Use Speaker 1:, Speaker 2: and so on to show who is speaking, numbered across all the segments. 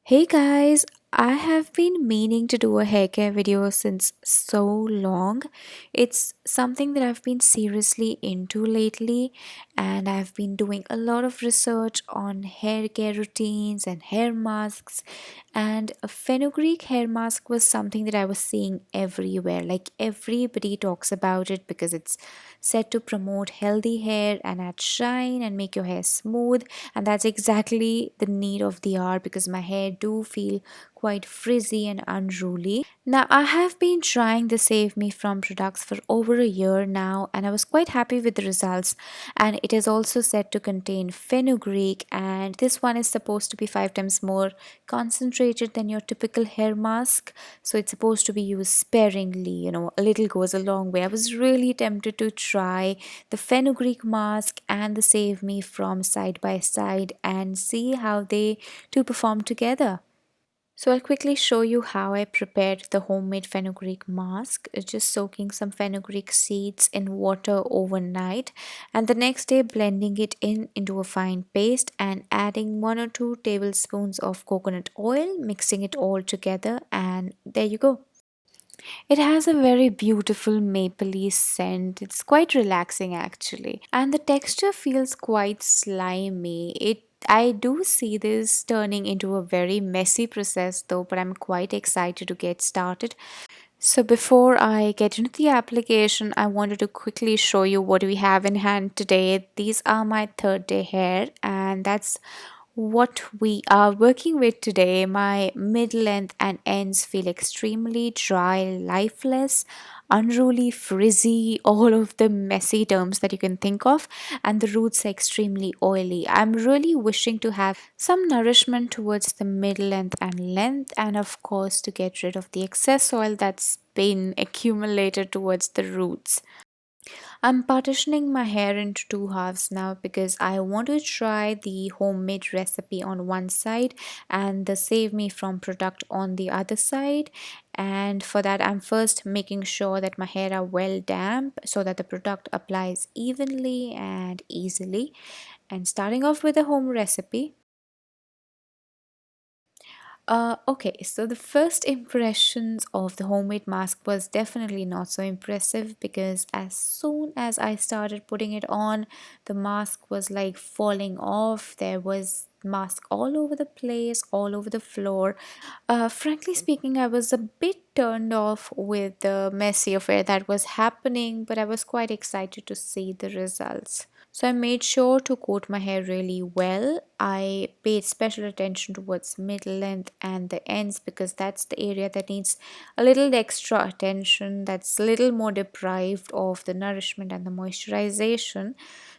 Speaker 1: Hey guys, I have been meaning to do a hair care video since so long. It's something that I've been seriously into lately, and I've been doing a lot of research on hair care routines and hair masks. And a fenugreek hair mask was something that I was seeing everywhere. Like everybody talks about it because it's said to promote healthy hair and add shine and make your hair smooth, and that's exactly the need of the hour because my hair do feel quite frizzy and unruly. Now I have been trying the Save Me From products for over a year now, and I was quite happy with the results. And it is also said to contain fenugreek, and this one is supposed to be 5 times more concentrated than your typical hair mask, so it's supposed to be used sparingly. A little goes a long way. I was really tempted to try the fenugreek mask and the Save Me From side by side and see how they two perform together. So I'll quickly show you how I prepared the homemade fenugreek mask. It's just soaking some fenugreek seeds in water overnight, and the next day blending it into a fine paste and adding 1 or 2 tablespoons of coconut oil, mixing it all together, and there you go. It has a very beautiful mapley scent. It's quite relaxing actually. And the texture feels quite slimy. I do see this turning into a very messy process though, but I'm quite excited to get started. So before I get into the application, I wanted to quickly show you what we have in hand today. These are my third day hair, and that's what we are working with today. My mid length and ends feel extremely dry, lifeless, unruly, frizzy, all of the messy terms that you can think of, and the roots are extremely oily. I'm really wishing to have some nourishment towards the mid length and length, and of course, to get rid of the excess oil that's been accumulated towards the roots. I'm partitioning my hair into two halves now because I want to try the homemade recipe on one side and the Save Me From product on the other side. And for that, I'm first making sure that my hair are well damp so that the product applies evenly and easily. And starting off with a home recipe. Okay, so the first impressions of the homemade mask was definitely not so impressive because as soon as I started putting it on, the mask was like falling off. There was mask all over the place, all over the floor. Frankly speaking, I was a bit turned off with the messy affair that was happening, but I was quite excited to see the results. So I made sure to coat my hair really well. I paid special attention towards mid length and the ends because that's the area that needs a little extra attention, that's a little more deprived of the nourishment and the moisturization.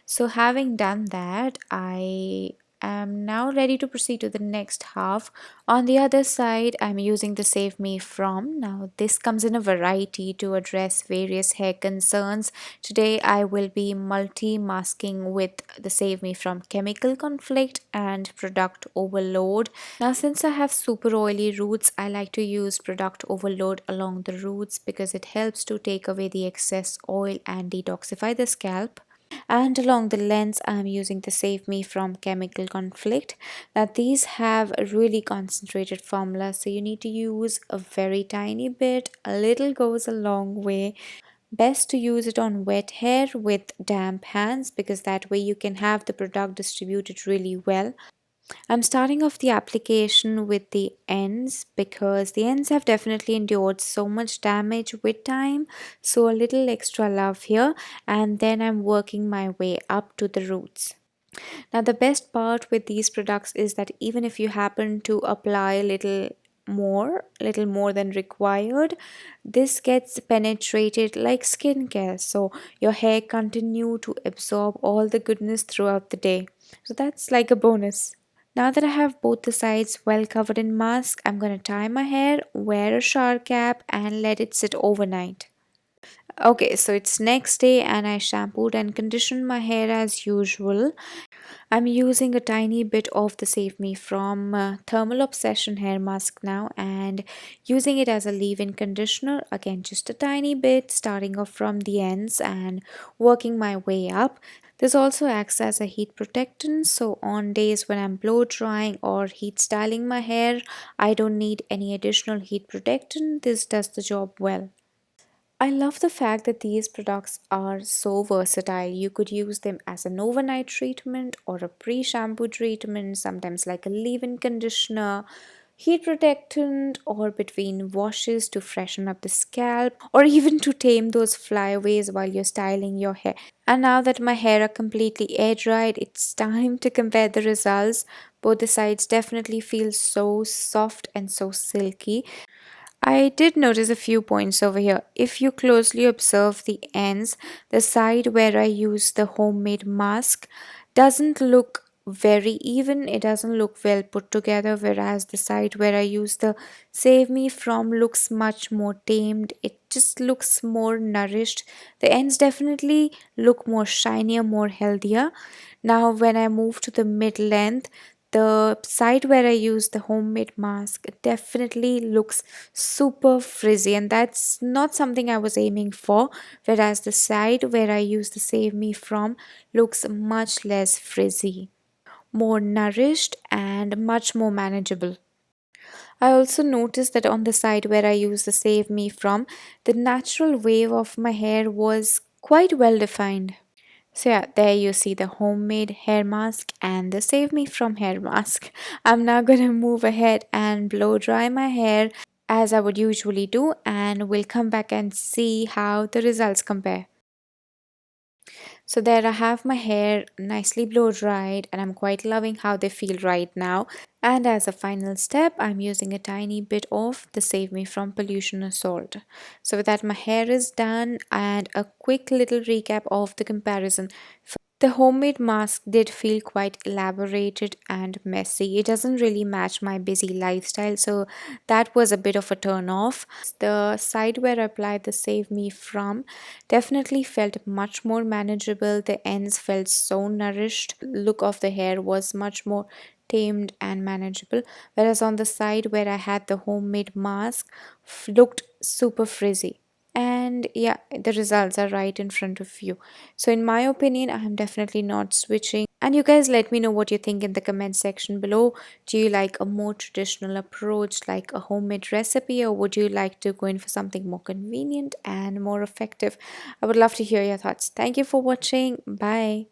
Speaker 1: So having done that, I am now ready to proceed to the next half. On the other side, I'm using the Save Me From. Now, this comes in a variety to address various hair concerns. Today, I will be multi-masking with the Save Me From chemical conflict and product overload. Now, since I have super oily roots, I like to use product overload along the roots because it helps to take away the excess oil and detoxify the scalp. And along the lens, I'm using the Save Me From chemical conflict. Now these have a really concentrated formula, so you need to use a very tiny bit. A little goes a long way. Best to use it on wet hair with damp hands because that way you can have the product distributed really well. I'm starting off the application with the ends because the ends have definitely endured so much damage with time. So a little extra love here, and then I'm working my way up to the roots. Now the best part with these products is that even if you happen to apply little more than required, this gets penetrated like skincare, so your hair continue to absorb all the goodness throughout the day. So that's like a bonus. Now that I have both the sides well covered in mask, I'm going to tie my hair, wear a shower cap, and let it sit overnight. Okay, so it's next day and I shampooed and conditioned my hair as usual. I'm using a tiny bit of the Save Me From Thermal Obsession hair mask now and using it as a leave-in conditioner. Again, just a tiny bit, starting off from the ends and working my way up. This also acts as a heat protectant, so on days when I'm blow drying or heat styling my hair, I don't need any additional heat protectant. This does the job well. I love the fact that these products are so versatile. You could use them as an overnight treatment or a pre shampoo treatment, sometimes like a leave in conditioner, heat protectant, or between washes to freshen up the scalp, or even to tame those flyaways while you're styling your hair. And now that my hair are completely air dried, it's time to compare the results. Both the sides definitely feel so soft and so silky. I did notice a few points over here. If you closely observe the ends, the side where I use the homemade mask doesn't look very even, it doesn't look well put together, whereas the side where I use the Save Me From looks much more tamed, it just looks more nourished. The ends definitely look more shinier, more healthier. Now, when I move to the mid length, the side where I use the homemade mask definitely looks super frizzy, and that's not something I was aiming for. Whereas the side where I use the Save Me From looks much less frizzy, more nourished, and much more manageable. I also noticed that on the side where I use the Save Me From, the natural wave of my hair was quite well defined. So yeah, there you see the homemade hair mask and the Save Me From hair mask. I'm now gonna move ahead and blow dry my hair as I would usually do, and we'll come back and see how the results compare. So there I have my hair nicely blow dried, and I'm quite loving how they feel right now. And as a final step, I'm using a tiny bit of the Save Me From Pollution Salt. So with that, my hair is done, and a quick little recap of the comparison. The homemade mask did feel quite elaborated and messy. It doesn't really match my busy lifestyle, so that was a bit of a turn off. The side where I applied the Save Me From definitely felt much more manageable. The ends felt so nourished. Look of the hair was much more tamed and manageable, whereas on the side where I had the homemade mask looked super frizzy. And yeah, the results are right in front of you. So in my opinion, I am definitely not switching. And you guys let me know what you think in the comment section below. Do you like a more traditional approach like a homemade recipe, or would you like to go in for something more convenient and more effective? I would love to hear your thoughts. Thank you for watching. Bye.